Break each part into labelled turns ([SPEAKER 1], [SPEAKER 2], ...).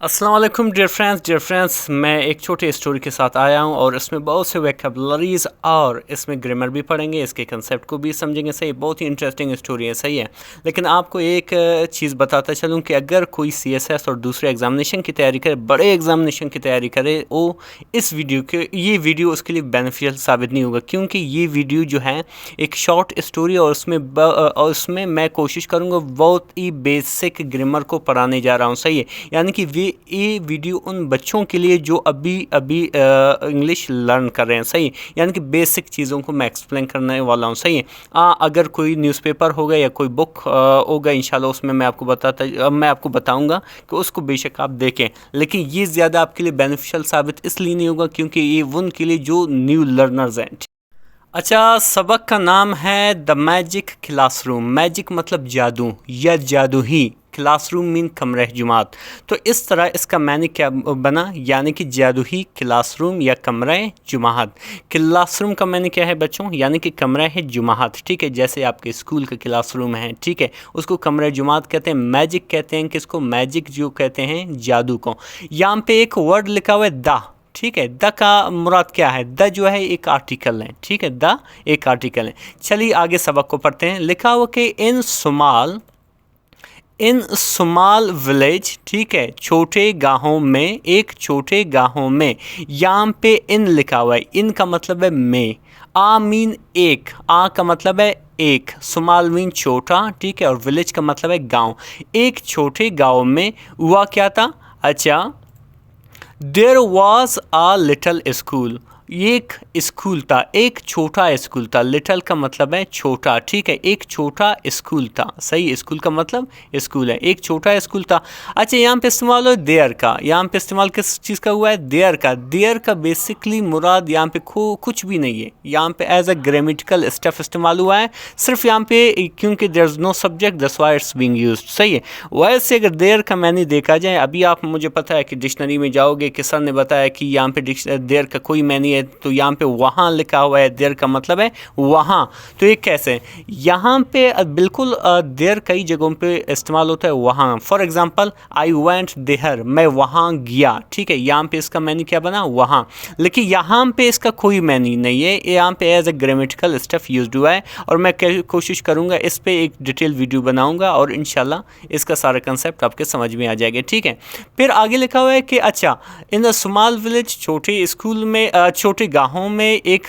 [SPEAKER 1] अस्सलाम वालेकुम dear friends मैं एक छोटे स्टोरी के साथ आया हूँ और इसमें बहुत से वोकैबुलरीज और इसमें ग्रामर भी पढ़ेंगे, इसके कंसेप्ट को भी समझेंगे। सही, बहुत ही इंटरेस्टिंग स्टोरी है। सही है, लेकिन आपको एक चीज़ बताता चलूँ कि अगर कोई CSS और दूसरे एग्जामिनेशन की तैयारी करे, बड़े एग्जामिनेशन की तैयारी करे, वो इस वीडियो के ये वीडियो उसके लिए बेनिफिशियल साबित नहीं होगा, क्योंकि ये वीडियो जो है एक शॉर्ट स्टोरी और उसमें मैं कोशिश करूँगा बहुत ही बेसिक ग्रामर को पढ़ाने जा रहा हूँ। सही है, यानी कि ये वीडियो उन बच्चों के लिए जो अभी इंग्लिश लर्न कर रहे हैं। सही, यानी कि बेसिक चीज़ों को मैं एक्सप्लेन करने वाला हूँ। सही है, अगर कोई न्यूज़पेपर होगा या कोई बुक होगा इंशाल्लाह, उसमें मैं आपको बताऊंगा कि उसको बेशक आप देखें, लेकिन ये ज़्यादा आपके लिए बेनिफिशियल साबित इसलिए नहीं होगा क्योंकि ये उनके लिए जो न्यू लर्नर्स हैं। अच्छा, सबक का नाम है द मैजिक क्लासरूम। मैजिक मतलब जादू या जादू ही, क्लासरूम मीन कमरे जुमात। तो इस तरह इसका मैंने क्या बना, यानी कि जादू ही क्लासरूम या कमरे जुमात। क्लासरूम का मैंने क्या है बच्चों, यानी कि कमरा है जुमात। ठीक है, जैसे आपके स्कूल का क्लासरूम है, ठीक है, उसको कमरे जुमात कहते हैं। मैजिक कहते हैं किसको, मैजिक जो कहते हैं जादू को। यहाँ पे एक वर्ड लिखा हुआ है द। ठीक है, द का मुराद क्या है, द जो है एक आर्टिकल है। ठीक है, द एक आर्टिकल है। चलिए आगे सबक को पढ़ते हैं। लिखा हुआ कि इन सुमाल विलेज, ठीक है, छोटे गांवों में, एक छोटे गांवों में। यहाँ पे इन लिखा हुआ है, इन का मतलब है में, आ मीन एक, आ का मतलब है एक, सुमाल मीन छोटा, ठीक है, और विलेज का मतलब है गांव। एक छोटे गांव में हुआ क्या था, अच्छा, there was a little school. एक स्कूल था, एक छोटा स्कूल था। लिटल का मतलब है छोटा, ठीक है, एक छोटा स्कूल था। सही, स्कूल का मतलब स्कूल है, एक छोटा स्कूल था। अच्छा, यहाँ पे इस्तेमाल हो देयर का, यहाँ पे इस्तेमाल किस चीज़ का हुआ है, देयर का। देयर का बेसिकली मुराद यहाँ पे कुछ भी नहीं है, यहाँ पे एज अ ग्रामेटिकल स्टफ इस्तेमाल हुआ है सिर्फ यहाँ पे, क्योंकि there is no subject, that's why it's being used. सही है, वैसे अगर देयर का मैंने देखा जाए, अभी आप मुझे पता है कि डिक्शनरी में जाओगे कि सर ने बताया कि यहाँ पे देयर का कोई मैनी, तो यहाँ पे वहाँ लिखा हुआ है, देयर का मतलब है वहाँ। तो ये कैसे, यहाँ पे बिल्कुल देयर कई जगहों पे इस्तेमाल होता है वहाँ। For example, I went there, मैं वहाँ गया। ठीक है, यहाँ पे इसका मैनी क्या बना, वहाँ। लेकिन यहाँ पे इसका कोई मैनी नहीं है, यहाँ पे as a grammatical stuff used हुआ है। और मैं कोशिश करूँगा इस पर एक डिटेल वीडियो बनाऊँगा और इंशाल्लाह इसका सारा कंसेप्ट आपके समझ में आ जाएगा। ठीक है, फिर आगे लिखा हुआ है कि अच्छा, इन द स्मॉल विलेज, छोटे स्कूल में, छोटे गाँव में एक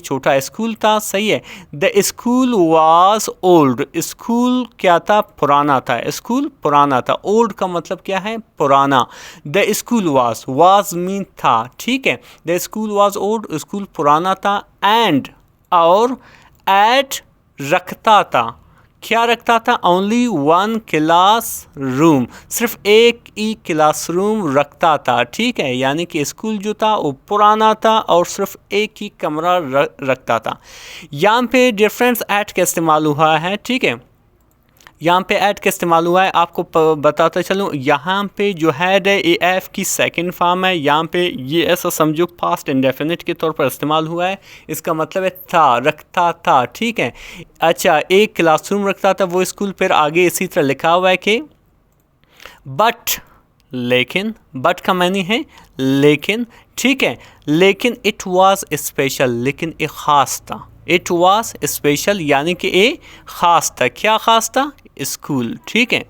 [SPEAKER 1] छोटा स्कूल था। सही है, the school was old. School क्या था, पुराना था। स्कूल पुराना था। ओल्ड का मतलब क्या है, पुराना। द स्कूल वाज मीन था। ठीक है, the school was old, school पुराना था। एंड और एट रखता था, क्या रखता था, ओनली वन क्लास रूम, सिर्फ एक ही क्लासरूम रखता था। ठीक है, यानी कि स्कूल जो था वो पुराना था और सिर्फ एक ही कमरा रखता था। यहाँ पे डिफरेंस एट का इस्तेमाल हुआ है। ठीक है, यहाँ पे ऐड का इस्तेमाल हुआ है, आपको बताता चलूँ। यहाँ पे जो हैड है ए एफ की सेकंड फॉर्म है। यहाँ पे ये ऐसा समझो पास्ट इंडेफिनिट के तौर पर इस्तेमाल हुआ है। इसका मतलब है था, रखता था। ठीक है, अच्छा, एक क्लासरूम रखता था वो स्कूल। फिर आगे इसी तरह लिखा हुआ है कि बट, लेकिन, बट का मानी है लेकिन। ठीक है, लेकिन इट वाज स्पेशल, लेकिन एक ख़ास था। इट वाज स्पेशल यानी कि ए ख़ास था। क्या ख़ास था, स्कूल। ठीक है,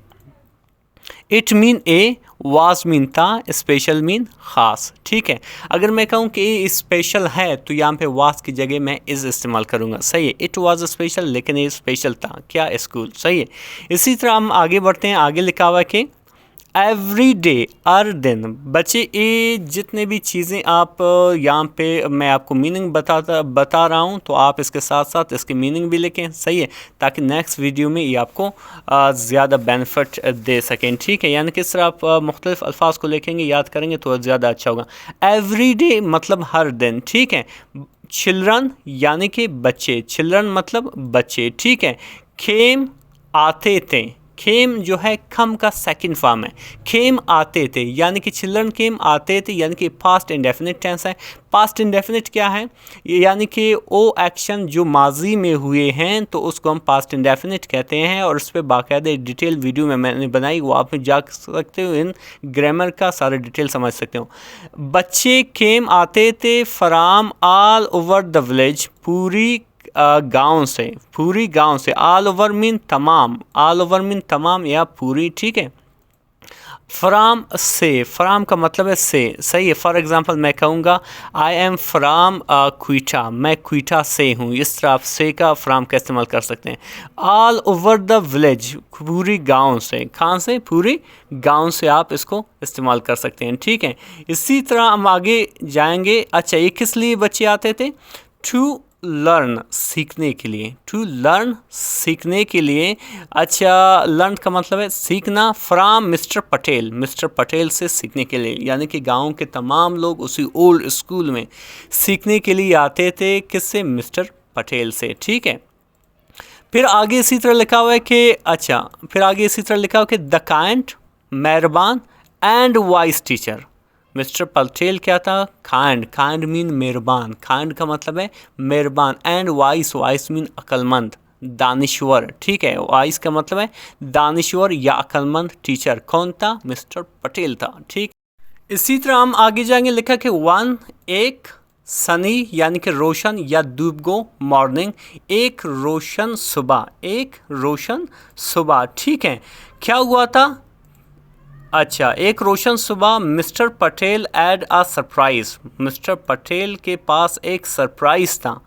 [SPEAKER 1] it mean A, was mean था, स्पेशल मीन ख़ास। ठीक है, अगर मैं कहूँ कि ए स्पेशल है तो यहाँ पे वाज की जगह मैं इज़ इस्तेमाल करूँगा। सही है, इट वाज स्पेशल, लेकिन ये स्पेशल था, क्या, स्कूल। सही है, इसी तरह हम आगे बढ़ते हैं। आगे लिखा हुआ है कि एवरी डे, हर दिन। बच्चे, ये जितने भी चीज़ें आप यहाँ पे मैं आपको मीनिंग बता रहा हूँ, तो आप इसके साथ साथ इसकी मीनिंग भी लिखें। सही है, ताकि नेक्स्ट वीडियो में ये आपको ज़्यादा बेनिफिट दे सकें। ठीक है, यानी कि इस तरह आप मुख्तलिफ अल्फाज को लिखेंगे, याद करेंगे तो ज़्यादा अच्छा होगा। एवरी डे मतलब हर दिन। ठीक है, चिल्ड्रन यानी कि बच्चे, चिल्ड्रन मतलब बच्चे। ठीक है, केम आते थे, खेम जो है खम का सेकंड फॉर्म है। खेम आते थे यानी कि चिल्ड्रन केम आते थे, यानी कि पास्ट इंडेफिनिट टेंस है। पास्ट इंडेफिनिट क्या है? यानी कि वो एक्शन जो माजी में हुए हैं तो उसको हम पास्ट इंडेफिनिट कहते हैं, और उस पर बाकायदा डिटेल वीडियो में मैंने बनाई, वो आप जा सकते हो, इन ग्रामर का सारा डिटेल समझ सकते हो। बच्चे केम आते थे from all over the village, पूरी गांव से, पूरी गांव से। ऑल ओवर मीन तमाम, ऑल ओवर मीन तमाम या पूरी, ठीक है। फ्राम से, फ्राम का मतलब है से, सही है। फॉर एग्जांपल मैं कहूँगा आई एम फ्राम क्वीटा, मैं क्वीटा से हूँ, इस तरह आप से का फ्राम का इस्तेमाल कर सकते हैं। ऑल ओवर द विलेज, पूरी गांव से, कहाँ से? पूरी गांव से आप इसको इस्तेमाल कर सकते हैं, ठीक है। इसी तरह हम आगे जाएंगे। अच्छा, ये किस लिए बच्चे आते थे? टू लर्न, सीखने के लिए। टू लर्न, सीखने के लिए। अच्छा, लर्न का मतलब है सीखना। From mister Patel, mister Patel से सीखने के लिए, यानी कि गांव के तमाम लोग उसी ओल्ड स्कूल में सीखने के लिए आते थे। किससे? मिस्टर पटेल से, ठीक है। फिर आगे इसी तरह लिखा हुआ है कि अच्छा, फिर आगे इसी तरह लिखा हुआ है कि द काइंड, मेहरबान, and vice teacher. Mister Patel क्या था? काइंड, काइंड मीन मेहरबान, काइंड का मतलब है मेहरबान। एंड वाइस, वाइस मीन अक्लमंद, दानिश्वर, ठीक है। वाइस का मतलब है दानिश्वर या अक्लमंद टीचर। कौन था? मिस्टर पटेल था, ठीक। इसी तरह हम आगे जाएंगे। लिखा कि वन, एक, सनी यानी कि रोशन या दुबगो, मॉर्निंग, एक रोशन सुबह, एक रोशन सुबह, ठीक है। क्या हुआ था? अच्छा, एक रोशन सुबह mister Patel had a surprise, mister Patel के पास एक सरप्राइज़ था,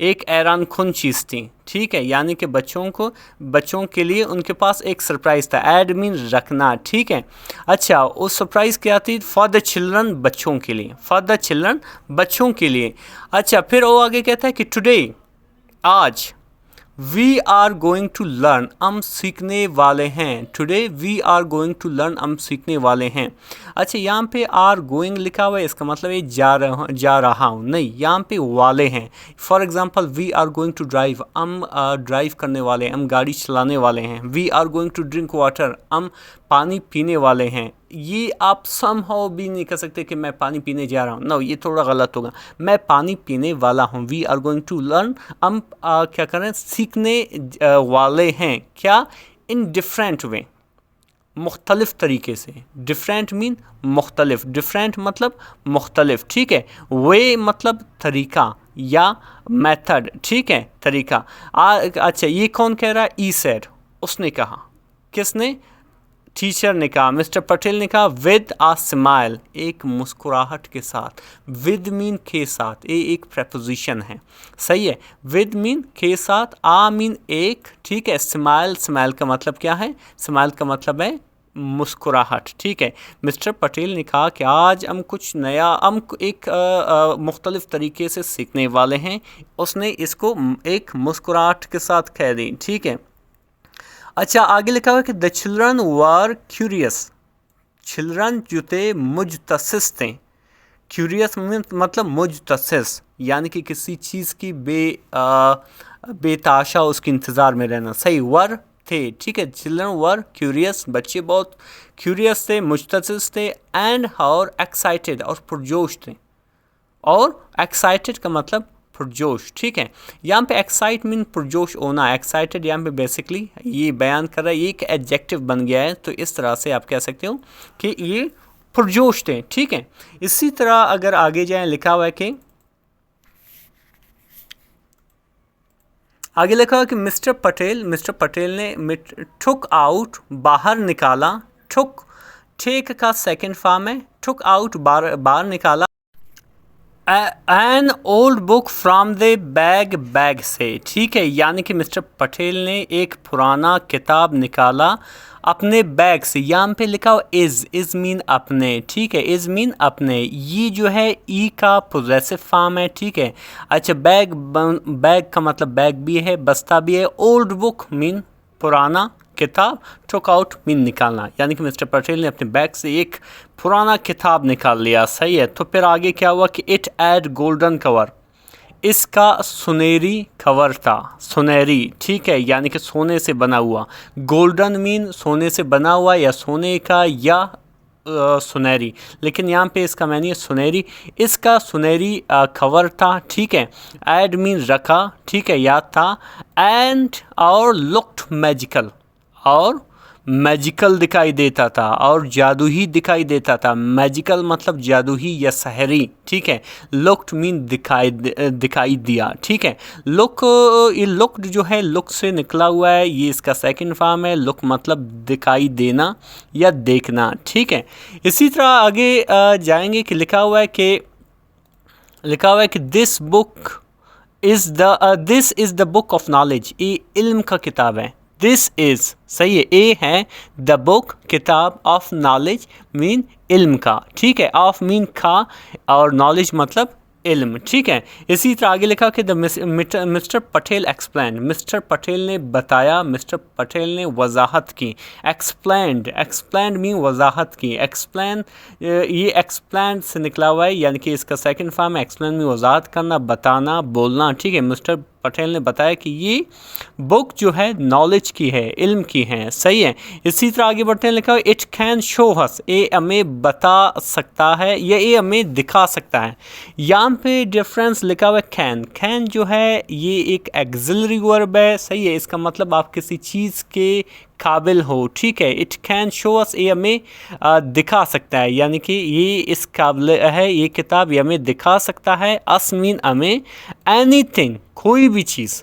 [SPEAKER 1] एक हैरान कुन चीज़ थी, ठीक है। यानी कि बच्चों के लिए उनके पास एक सरप्राइज़ था। ऐड मीन रखना, ठीक है। अच्छा, वो सरप्राइज़ क्या थी? फॉर द चिल्ड्रन, बच्चों के लिए, फॉर द चिल्ड्रन, बच्चों के लिए। अच्छा, फिर वो आगे कहता है कि टुडे, आज, we are going to learn, हम सीखने वाले हैं। Today we are going to learn, हम सीखने वाले हैं। अच्छा, यहाँ पे आर गोइंग लिखा हुआ है, इसका मतलब ये जा रहा हूँ नहीं, यहाँ पे वाले हैं। For example we are going to drive, हम ड्राइव करने वाले हैं, हम गाड़ी चलाने वाले हैं। We are going to drink water, हम पानी पीने वाले हैं। ये आप समहाउ भी नहीं कर सकते कि मैं पानी पीने जा रहा हूँ, नो, ये थोड़ा गलत होगा। मैं पानी पीने वाला हूँ। We are going to learn, हम क्या करें? सीखने वाले हैं। क्या? इन डिफरेंट वे, मुख्तलिफ तरीके से। डिफरेंट मीन मुख्तलिफ, डिफरेंट मतलब मुख्तलिफ, ठीक है। वे मतलब तरीका या मेथड, ठीक है, तरीका। अच्छा, ये कौन कह रहा है? ई सेड, उसने कहा। किसने? टीचर ने कहा, मिस्टर पटेल ने कहा। विद आ स्माइल, एक मुस्कुराहट के साथ। विद मीन के साथ, ये एक प्रपोजिशन है, सही है। विद मीन के साथ, आ मीन एक, ठीक है। स्माइल, स्माइल का मतलब क्या है? स्माइल का मतलब है मुस्कुराहट, ठीक है। मिस्टर पटेल ने कहा कि आज हम कुछ नया, हम एक मुख्तलिफ तरीके से सीखने वाले हैं। उसने इसको एक मुस्कुराहट के साथ कह दी, ठीक है। अच्छा, आगे लिखा हुआ है कि the children were curious, children जो थे मुजतसिस थे। क्यूरियस मतलब मुजतसिस, यानी कि किसी चीज़ की बेताशा, उसके इंतज़ार में रहना, सही। वर थे, ठीक है। चिल्ड्रन वर क्यूरियस, बच्चे बहुत क्यूरियस थे, मुजतसिस थे। एंड और एक्साइटेड, और पुरजोश थे। और एक्साइटेड का मतलब पुरजोश, ठीक है। यहाँ पे एक्साइट मीन पुरजोश होना, एक्साइटेड यहाँ पे बेसिकली ये बयान कर रहा है, ये एक एडजेक्टिव बन गया है। तो इस तरह से आप कह सकते हो कि ये पुरजोश थे, ठीक है। इसी तरह अगर आगे जाएं, लिखा हुआ है कि आगे लिखा हुआ है कि मिस्टर पटेल ने टुक आउट, बाहर निकाला। टुक, टेक का सेकेंड फॉर्म है। टुक आउट, बाहर निकाला। An old book from the bag, bag से, ठीक है। यानी कि मिस्टर पटेल ने एक पुराना किताब निकाला अपने बैग से। यहाँ पे लिखा हो इज़ मीन अपने, ठीक है। इज़ मीन अपने, ये जो है ई का पोजेसिव फॉर्म है, ठीक है। अच्छा, बैग का मतलब बैग भी है, बस्ता भी है। ओल्ड बुक मीन पुराना किताब। टुक आउट मीन निकालना, यानी कि मिस्टर पटेल ने अपने बैग से एक पुराना किताब निकाल लिया, सही है। तो फिर आगे क्या हुआ कि इट एड गोल्डन कवर, इसका सुनहरी कवर था, सुनहरी, ठीक है, यानी कि सोने से बना हुआ। गोल्डन मीन सोने से बना हुआ या सोने का या सुनहरी, लेकिन यहाँ पे इसका मैंने सुनहरी, इसका सुनहरी कवर था, ठीक है। ऐड मीन रखा, ठीक है, याद था। एंड और लुक्ड मैजिकल, और मैजिकल दिखाई देता था और जादू ही दिखाई देता था। मैजिकल मतलब जादू ही या सहरी, ठीक है। लुक्ड मीन दिखाई दिया, ठीक है। लुक, ये लुक्ड जो है लुक से निकला हुआ है, ये इसका सेकंड फॉर्म है। लुक मतलब दिखाई देना या देखना, ठीक है। इसी तरह आगे जाएंगे कि लिखा हुआ है कि this is the book of knowledge, ये इल्म का किताब है। दिस इज़, सही है, ए है द बुक, किताब, ऑफ नॉलेज मीन इल्म का, ठीक है। ऑफ मीन का और नॉलेज मतलब इल्म, ठीक है। इसी तरह आगे लिखा कि mister Patel explain, mister Patel ने बताया, मिस्टर पटेल ने वजाहत की। एक्सप्लेंड मीन वजाहत की। एक्सप्लेन, ये एक्सप्लेन से निकला हुआ है, यानी कि इसका सेकंड फॉर्म है। एक्सप्लेन मीन वजाहत करना, बताना, बोलना, ठीक है। मिस्टर पटेल ने बताया कि ये बुक जो है नॉलेज की है, इल्म की है, सही है। इसी तरह आगे बढ़ते हैं, लिखा है इट कैन शो हस, ये हमें बता सकता है या ये हमें दिखा सकता है। यहाँ पे डिफरेंस लिखा हुआ है कैन जो है ये एक एक्सिलरी वर्ब है, सही है। इसका मतलब आप किसी चीज़ के काबिल हो, ठीक है। इट कैन शो अस, ये हमें दिखा सकता है, यानी कि ये इस काबिल है, ये किताब ये हमें दिखा सकता है। अस मीन हमें, एनीथिंग कोई भी चीज़,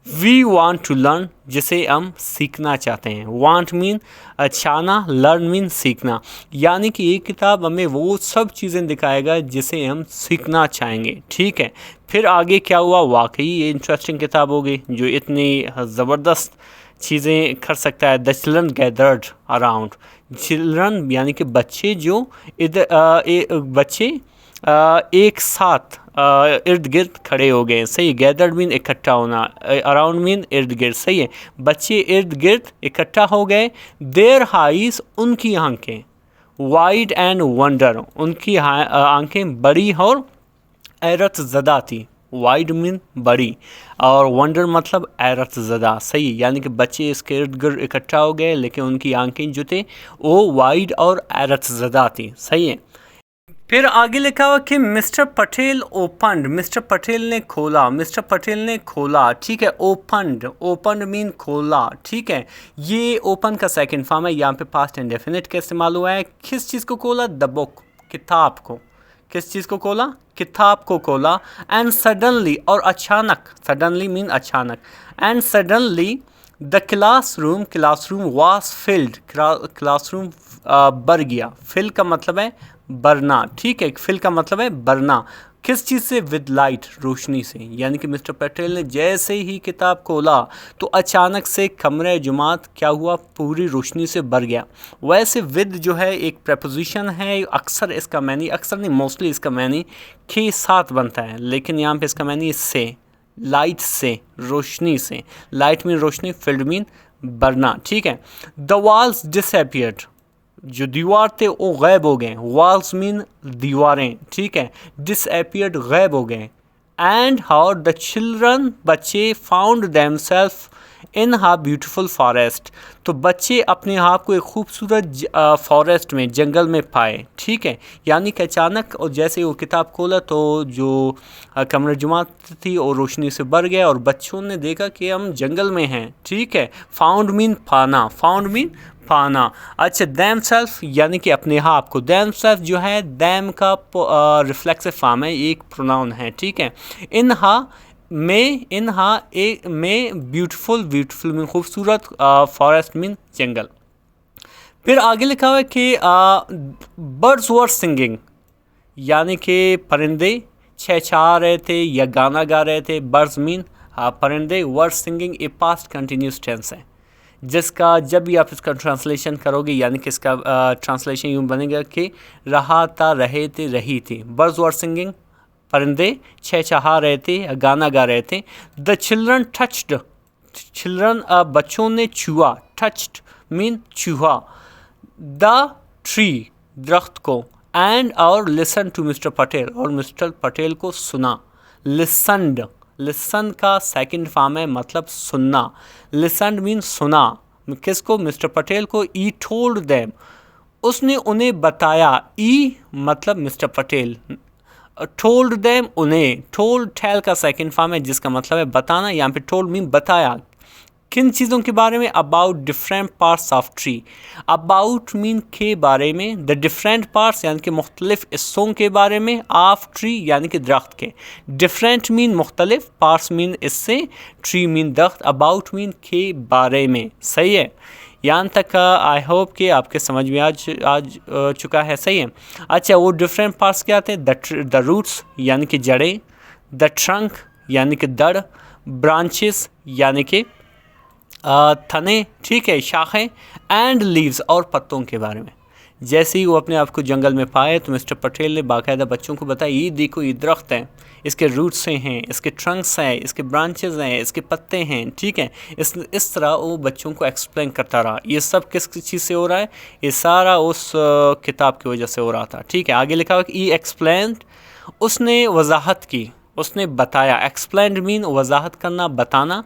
[SPEAKER 1] वी वांट टू लर्न जिसे हम सीखना चाहते हैं। वांट मीन चाहना, लर्न मीन सीखना, यानी कि ये किताब हमें वो सब चीज़ें दिखाएगा जिसे हम सीखना चाहेंगे, ठीक है। फिर आगे क्या हुआ, वाकई ये इंटरेस्टिंग किताब होगी जो इतनी ज़बरदस्त चीज़ें कर सकता है। The children gathered around, children यानी कि बच्चे जो बच्चे एक साथ इर्द गिर्द खड़े हो गए, सही। गैदर्ड मीन इकट्ठा होना, अराउंड मीन इर्द गिर्द, सही है। बच्चे इर्द गिर्द इकट्ठा हो गए। देयर आईज, उनकी आंखें, वाइड एंड वंडर, उनकी आंखें बड़ी और हैरत ज़दा थी। वाइड मीन बड़ी और वंडर मतलब हैरत ज़दा, सही। यानी कि बच्चे इसके इर्द गिर्द इकट्ठा हो गए, लेकिन उनकी आंखें जो थे वो वाइड और हैरत ज़दा थी, सही है। फिर आगे लिखा हुआ कि mister Patel opened, mister Patel ने खोला, मिस्टर पटेल ने खोला, ठीक है। ओपनड मीन खोला, ठीक है। ये ओपन का सेकंड फॉर्म है, यहाँ पे पास्ट इंडेफिनिट का इस्तेमाल हुआ है। किस चीज़ को खोला, द बुक, किताब को। किस चीज़ को खोला, किताब को खोला। एंड सडनली, और अचानक, सडनली मीन अचानक। And suddenly the classroom was field, classroom भर गया। फिल का मतलब है बरना, ठीक है। फिल का मतलब है बरना। किस चीज़ से, विद लाइट, रोशनी से। यानी कि मिस्टर पटेल ने जैसे ही किताब खोला तो अचानक से कमरे जुमात क्या हुआ, पूरी रोशनी से भर गया। वैसे विद जो है एक प्रपोजिशन है, अक्सर इसका मैनी, अक्सर नहीं मोस्टली इसका मैनी के साथ बनता है, लेकिन यहाँ पे इसका मैनी से, लाइट से, रोशनी से। लाइट मीन रोशनी, फिल्ड मीन बरना, ठीक है। द वॉल्स डिसअपियर्ड, जो दीवार थे वो गायब हो गए। वॉल्स मीन दीवारें, ठीक है। डिसअपियर्ड गायब हो गए। एंड हाउ द चिल्ड्रन, बच्चे, फाउंड देमसेल्फ इन हा ब्यूटीफुल फॉरेस्ट, तो बच्चे अपने आप को एक खूबसूरत फॉरेस्ट में, जंगल में पाए, ठीक है। यानी कि अचानक और जैसे वो किताब खोला तो जो कमरे जुमात थी और रोशनी से भर गया और बच्चों ने देखा कि हम जंगल में हैं, ठीक है। फाउंड मीन पाना, फाउंड मीन पाना। अच्छा, दैम सेल्फ यानी कि अपने आप को। दैम सेल्फ जो है दैम का रिफ्लेक्सिव फॉर्म है, एक प्रोनाउन है, ठीक है। इन हा में, इन हा एक में, ब्यूटीफुल मीन खूबसूरत, फॉरेस्ट मीन जंगल। फिर आगे लिखा हुआ है कि बर्ड्स वर सिंगिंग, यानी कि परिंदे छेछा रहे थे या गाना गा रहे थे। बर्ड्स मीन परिंदे, were singing a past continuous tense है, जिसका जब भी आप इसका ट्रांसलेशन करोगे यानी कि इसका ट्रांसलेशन यूँ बनेगा कि रहा था, रहे थे, रही थी। बर्ड्स वर सिंगिंग, परिंदे छेछहा रहे थे, गाना गा रहे थे। द चिल्ड्रन टच्ड, चिल्ड्रन बच्चों ने छुआ, टच्ड मीन छुआ। द ट्री, दरख्त को। एंड और लिसन टू मिस्टर पटेल, और मिस्टर पटेल को सुना। लिसनड, लिसन का सेकंड फॉर्म है मतलब सुनना, लिसनड मीन सुना, किसको, मिस्टर पटेल को, ई टोल्ड देम, उसने उन्हें बताया, ई मतलब मिस्टर पटेल, टोल्ड देम उन्हें, टोल्ड टेल का सेकंड फॉर्म है जिसका मतलब है बताना, यहाँ पे टोल्ड मीन बताया, किन चीज़ों के बारे में, about different parts of tree, about mean के बारे में, द डिफरेंट पार्ट्स यानी कि मुख्तलिफ हिस्सों के बारे में, ऑफ ट्री यानी कि दरख्त के, डिफरेंट मीन मुख्तलिफ, पार्ट्स मीन इससे, ट्री मीन दरख्त, अबाउट मीन के बारे में। सही है, यहाँ तक आई होप कि आपके समझ में आज चुका है। सही है, अच्छा वो डिफरेंट पार्ट्स क्या आते हैं, द रूट्स यानी कि जड़ें, द ट्रंक यानी कि दड़, ब्रांचेस यानी कि थने, ठीक है, शाखें, एंड लीव्स और पत्तों के बारे में। जैसे ही वो अपने आप को जंगल में पाए तो मिस्टर पटेल ने बाकायदा बच्चों को बताया, ये देखो ये दरख्त है, इसके रूट्स से हैं, इसके ट्रंक्स हैं, इसके ब्रांचेस हैं, इसके पत्ते हैं, ठीक है। इस तरह वो बच्चों को एक्सप्लेन करता रहा। ये सब किस चीज़ से हो रहा है, ये सारा उस किताब की वजह से हो रहा था, ठीक है। आगे लिखा हुआ कि ई एक्सप्लेन्ड, उसने वजाहत की, उसने बताया, एक्सप्लेंड मीन वजाहत करना, बताना,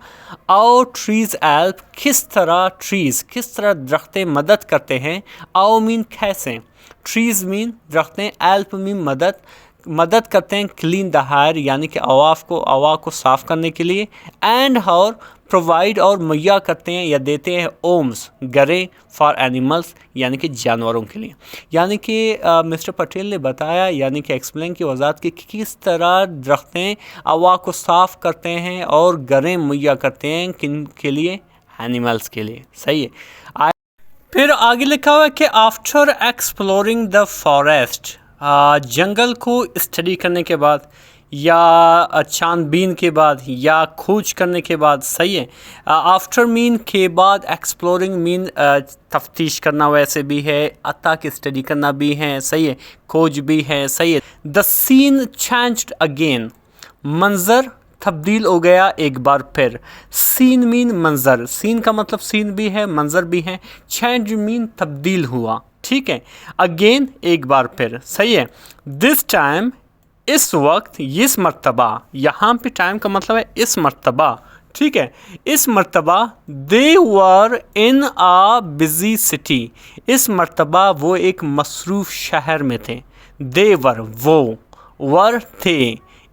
[SPEAKER 1] और ट्रीज़ हेल्प, किस तरह ट्रीज़, किस तरह दरख्तें मदद करते हैं, आओ मीन कैसे, ट्रीज़ मीन दरख्तें, हेल्प मीन मदद करते हैं, क्लीन द हायर यानी कि हवा को साफ़ करने के लिए, एंड और प्रोवाइड और मुहैया करते हैं या देते हैं, ओम्स गरे, फॉर एनिमल्स यानी कि जानवरों के लिए। यानी कि मिस्टर पटेल ने बताया यानी कि एक्सप्लेन की वजाहत की किस तरह दरख्तें हवा को साफ़ करते हैं और गरें मुहैया करते हैं, किन के लिए, एनिमल्स के लिए। सही है, फिर आगे लिखा हुआ है कि आफ्टर एक्सप्लोरिंग द फॉरेस्ट, जंगल को स्टडी करने के बाद या छानबीन के बाद या खोज करने के बाद। सही है, आफ्टर मीन के बाद, एक्सप्लोरिंग मीन तफ्तीश करना वैसे भी है, अता की स्टडी करना भी है। सही है, खोज भी है। सही है, द सीन चेंज्ड अगेन, मंजर तब्दील हो गया एक बार फिर। सीन मीन मंजर, सीन का मतलब सीन भी है मंजर भी है, चेंज मीन तब्दील हुआ, ठीक है। अगेन एक बार फिर। सही है, दिस टाइम इस वक्त, इस मर्तबा, यहाँ पे टाइम का मतलब है इस मर्तबा, ठीक है। इस मर्तबा दे वर इन आ बिजी सिटी, इस मर्तबा वो एक मसरूफ़ शहर में थे। दे वर वो, वर थे,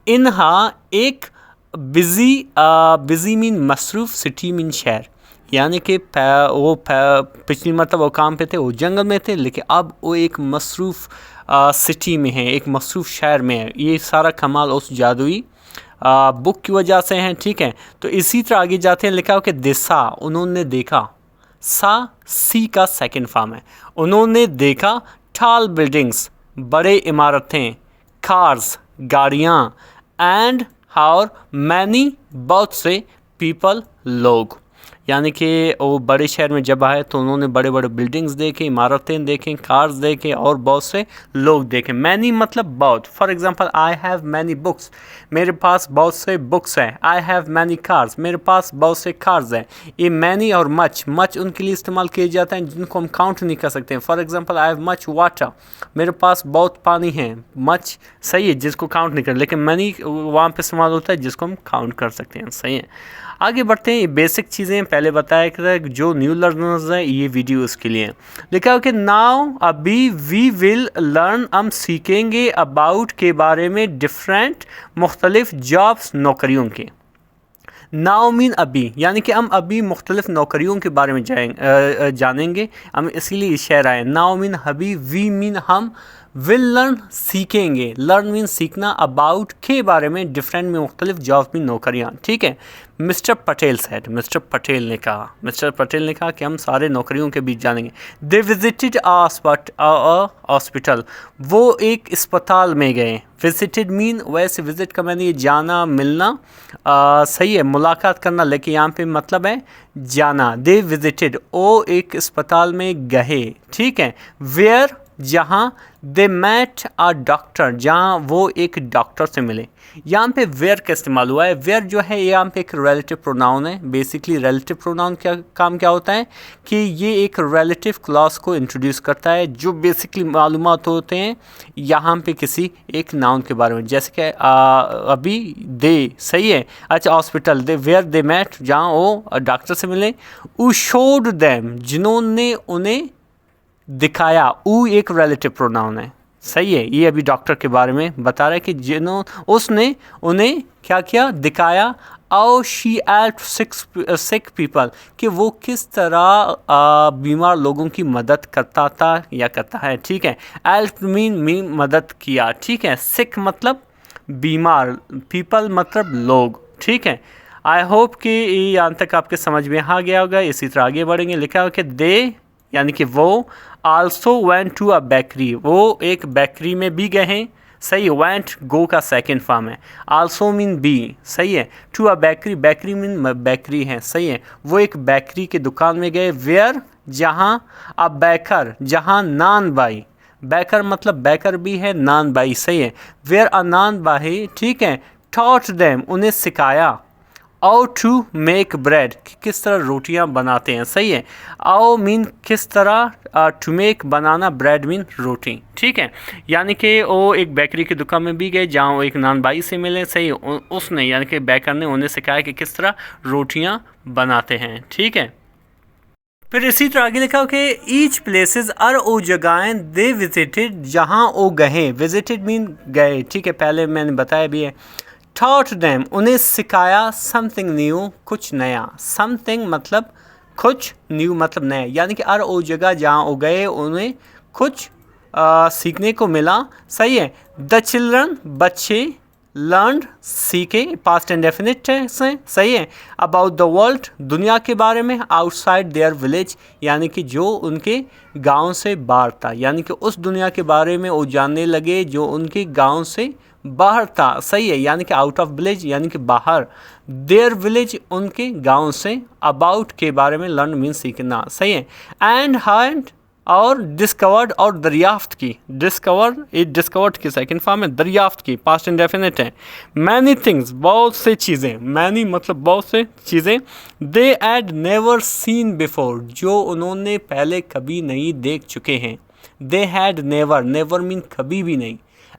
[SPEAKER 1] इनहा एक, बिजी मीन मसरूफ़, सिटी मीन शहर, यानी कि वो पिछली मरतबा वो काम पे थे, वो जंगल में थे, लेकिन अब वो एक मसरूफ़ सिटी में है, एक मसरूफ़ शहर में है। ये सारा कमाल उस जादुई बुक की वजह से हैं, ठीक है। तो इसी तरह आगे जाते हैं, लिखा हो कि दिशा, उन्होंने देखा, सा सी का सेकंड फॉर्म है, उन्होंने देखा, टॉल बिल्डिंग्स बड़े इमारतें, कार्स गाड़ियाँ, एंड और मैनी बहुत से, पीपल लोग, यानी कि वो बड़े शहर में जब आए तो उन्होंने बड़े बड़े बिल्डिंग्स देखे, इमारतें देखें, कार्स देखे और बहुत से लोग देखे। मैनी मतलब बहुत, for example I have many books, मेरे पास बहुत से बुक्स हैं। आई हैव मैनी कार्स, मेरे पास बहुत से कार्स हैं। ये मैनी और मच उनके लिए इस्तेमाल किए जाते हैं जिनको हम काउंट नहीं कर सकते हैं। For example I have much water, मेरे पास बहुत पानी है। मच सही है जिसको काउंट नहीं कर, लेकिन मैनी वहाँ पे इस्तेमाल होता है जिसको हम काउंट कर सकते हैं। सही है, आगे बढ़ते हैं। ये बेसिक चीज़ें पहले बताया कि जो न्यू लर्नर्स हैं ये वीडियो उसके लिए लिखा हो कि नाउ अभी वी विल लर्न, हम सीखेंगे अबाउट के बारे में, डिफरेंट मुख्तलिफ जॉब्स नौकरियों के। नाउ मीन अभी, यानी कि हम अभी मुख्तलिफ नौकरियों के बारे में जानेंगे, हम इसीलिए शहर आए। नाउ मीन अभी, वी मीन हम, विल लर्न सीखेंगे, लर्न मीन सीखना, अबाउट के बारे में, डिफरेंट में मुख्तलिफ, जॉब में नौकरियाँ, ठीक है। Mister Patel said, mister Patel ने कहा कि हम सारे नौकरियों के बीच जानेंगे। दे विजिटेड हॉस्पिटल, वो एक अस्पताल में गए। विजिटेड मीन वैसे विजिट का मैंने जाना मिलना, सही है, मुलाकात करना, लेकिन यहाँ पे मतलब है जाना। दे विजिटेड, ओ एक अस्पताल में गए, ठीक है। वेयर जहाँ दे मैट अ डॉक्टर, जहाँ वो एक डॉक्टर से मिले। यहाँ पे वेयर का इस्तेमाल हुआ है। वेयर जो है यहाँ पे एक रिलेटिव प्रोनाउन है। बेसिकली रिलेटिव प्रोनाउन क्या काम क्या होता है कि ये एक रिलेटिव क्लॉज को इंट्रोड्यूस करता है जो बेसिकली मालूमात होते हैं यहाँ पे किसी एक नाउन के बारे में। जैसे कि अभी दे, सही है। अच्छा, hospital, they where they met, जहाँ वो डॉक्टर से मिले। ऊ शोड देम, जिन्होंने उन्हें दिखाया। ऊ एक रिलेटिव प्रोनाउन है, सही है। ये अभी डॉक्टर के बारे में बता रहा है कि उसने उन्हें क्या किया, दिखाया। और शी हेल्प्ड सिक पीपल, कि वो किस तरह बीमार लोगों की मदद करता था या करता है, ठीक है। हेल्प मीन मदद किया, ठीक है। सिक मतलब बीमार, पीपल मतलब लोग, ठीक है। आई होप कि यहाँ तक आपके समझ में आ गया होगा। इसी तरह आगे बढ़ेंगे। लिखा हो कि दे यानी कि वो, also went to a bakery, वो एक बेकरी में भी गए हैं, सही। वेंट गो का सेकंड फॉर्म है। आल्सो मीन बी, सही है। To a bakery, bakery mean bakery है, सही है। वो एक बेकरी के दुकान में गए। वेयर, जहाँ। अ बेकर, जहाँ नान बाई, बेकर मतलब बेकर भी है, नान बाई, सही है। वेयर अ नान बाई, ठीक है। टॉट देम, उन्हें सिखाया। आओ टू मेक ब्रेड, किस तरह रोटियां बनाते हैं, सही है। आओ मीन किस तरह, टू मेक बनाना, ब्रेड मीन रोटी, ठीक है। यानी कि वो एक बेकरी की दुकान में भी गए जहाँ वो एक नान बाई से मिले, सही। उसने यानी कि बेकर ने उन्हें सिखाया कि किस तरह रोटियां बनाते हैं, ठीक है। फिर इसी तरह आगे लिखा हो कि ईच प्लेसेस और वो जगहें दे विजिटेड, जहाँ वो गए। विजिटेड मीन गए, ठीक है। पहले मैंने बताया भी है। taught them, उन्हें सिखाया। समथिंग न्यू, कुछ नया। समथिंग मतलब कुछ, न्यू मतलब नया। यानी कि हर वो जगह जहाँ वो गए उन्हें कुछ सीखने को मिला, सही है। द चिल्ड्रन, बच्चे। लर्नड, सीखे, पास्ट इंडेफिनिट है, सही है। अबाउट द वर्ल्ड, दुनिया के बारे में। आउटसाइड देयर विलेज, यानी कि जो उनके गांव से बाहर था। यानी कि उस दुनिया के बारे में वो जानने लगे जो उनके गांव से बाहर था, सही है। यानी कि आउट ऑफ विलेज यानी कि बाहर। देयर विलेज, उनके गांव से। अबाउट के बारे में, लर्न मीन सीखना, सही है। एंड और डिस्कवर्ड, और दरियाफ्त की। डिस्कवर, ये डिस्कवर्ड की सेकंड फॉर्म है। दरियाफ्त की पास्ट इंडेफिनिट है। मैनी थिंग्स, बहुत से चीज़ें। मैनी मतलब बहुत से चीज़ें। They had never seen before, जो उन्होंने पहले कभी नहीं देख चुके हैं। They had never, never mean कभी भी नहीं।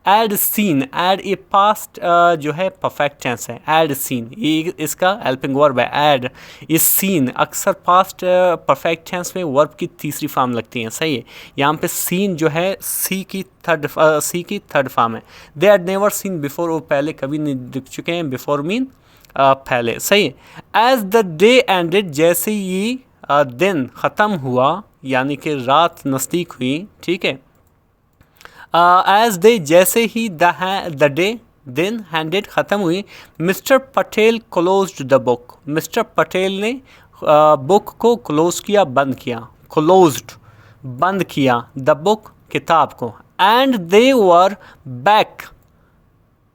[SPEAKER 1] एड सीन, एड ये पास्ट जो है परफेक्ट टेंस है। एड सीन, ये इसका हेल्पिंग वर्ब है। एड, ये सीन अक्सर पास्ट परफेक्ट टेंस में वर्ब की तीसरी फॉर्म लगती है, सही है। यहाँ पे सीन जो है सी की थर्ड फॉर्म है। They had never seen before, वो पहले कभी नहीं दिख चुके हैं। बिफोर मीन पहले, सही है। एज द डे एंडेड, जैसे ये दिन ख़त्म हुआ यानी कि रात नज़दीक हुई, ठीक है। एज दे, जैसे ही द डे दिन हैंडेड ख़त्म हुई। Mister Patel closed the book, mister Patel ने बुक को क्लोज किया, बंद किया। क्लोज्ड, बंद किया। द बुक, किताब को। And they were back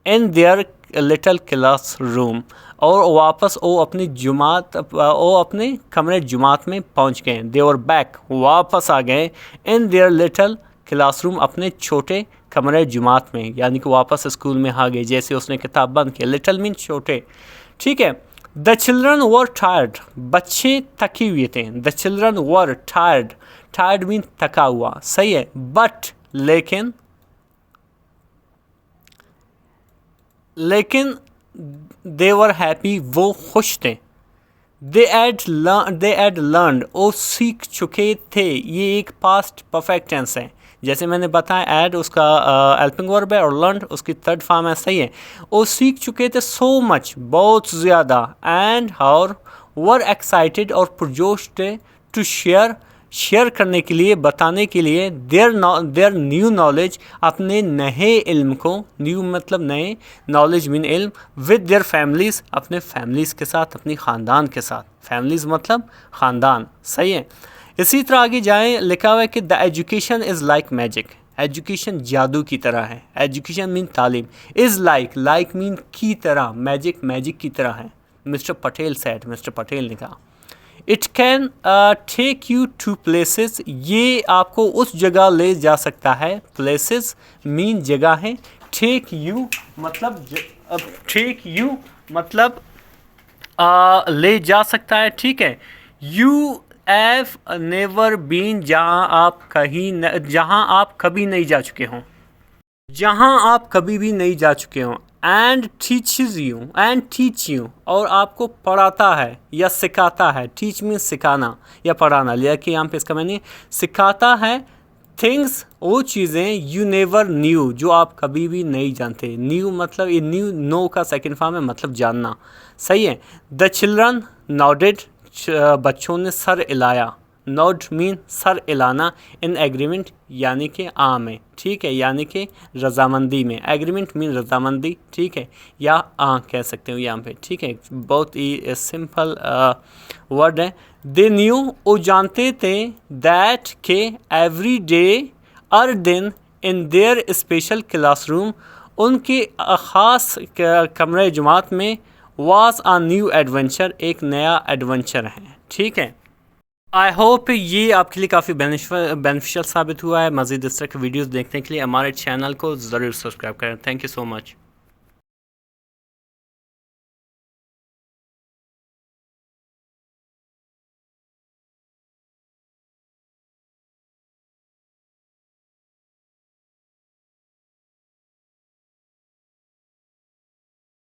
[SPEAKER 1] in their little class room, और वापस वो अपने कमरे जुमात में पहुंच गए। दे वर बैक, वापस आ गए। इन देयर लिटल क्लासरूम, अपने छोटे कमरे जुमात में, यानी कि वापस स्कूल में आ गए जैसे उसने किताब बंद किया। लिटल मीन छोटे, ठीक है। द चिल्ड्रन वर टायर्ड, बच्चे थके हुए थे। The children were tired, tired mean थका हुआ, सही है। बट, लेकिन दे वर हैप्पी, वो खुश थे। दे एड लर्नड, वो सीख चुके थे। ये एक पास्ट परफेक्ट टेंस है। जैसे मैंने बताया, एड उसका हेल्पिंग वर्ब है और लर्नड उसकी थर्ड फॉर्म है, सही है। वो सीख चुके थे सो मच, बहुत ज़्यादा। एंड और वर एक्साइटेड, और पुरजोश थे। टू शेयर करने के लिए, बताने के लिए। देयर न्यू नॉलेज, अपने नए इल्म को। न्यू मतलब नए, नॉलेज मीन इल्म। विद देयर फैमिलीज़, अपने फैमिलीज़ के साथ, अपनी ख़ानदान के साथ। फैमिलीज़ मतलब ख़ानदान, सही है। इसी तरह आगे जाएँ, लिखा हुआ है कि the education is like magic, education जादू की तरह है। एजुकेशन मीन तालीम। इज़ लाइक मीन की तरह। मैजिक की तरह है। Mister Patel said, mister Patel ने कहा। It can take you to places, ये आपको उस जगह ले जा सकता है। प्लेसेस मीन जगह है, टेक यू मतलब ले जा सकता है, ठीक है। यू हैव नेवर बीन, जहाँ आप कभी नहीं जा चुके हों, जहाँ आप कभी भी नहीं जा चुके हों। एंड टीच यू, और आपको पढ़ाता है या सिखाता है। टीच मीन सिखाना या पढ़ाना, लेकिन यहाँ पे इसका मैंने सिखाता है थिंग्स, वो चीज़ें यू नेवर न्यू, जो आप कभी भी नहीं जानते। न्यू मतलब ये न्यू नो का सेकंड फॉर्म है, मतलब जानना, सही है। द चिल्ड्रन नॉडेड, बच्चों ने सर हिलाया। नॉड मीन सर हिलाना, इन एग्रीमेंट यानी कि में, ठीक है, यानी कि रजामंदी में। एग्रीमेंट मीन रजामंदी, ठीक है, या कह सकते हो यहाँ पे, ठीक है। बहुत ही सिंपल वर्ड है। दे न्यू, वो जानते थे। दैट के एवरी डे, हर दिन, इन देयर स्पेशल क्लासरूम, उनके ख़ास कमरे जुमात में, वाज अ न्यू एडवेंचर, एक नया एडवेंचर है, ठीक है। आई होप ये आपके लिए काफ़ी बेनिफिशियल साबित हुआ है। मज़ीद इस तरह के वीडियोज़ देखने के लिए हमारे चैनल को ज़रूर सब्सक्राइब करें। Thank you so much.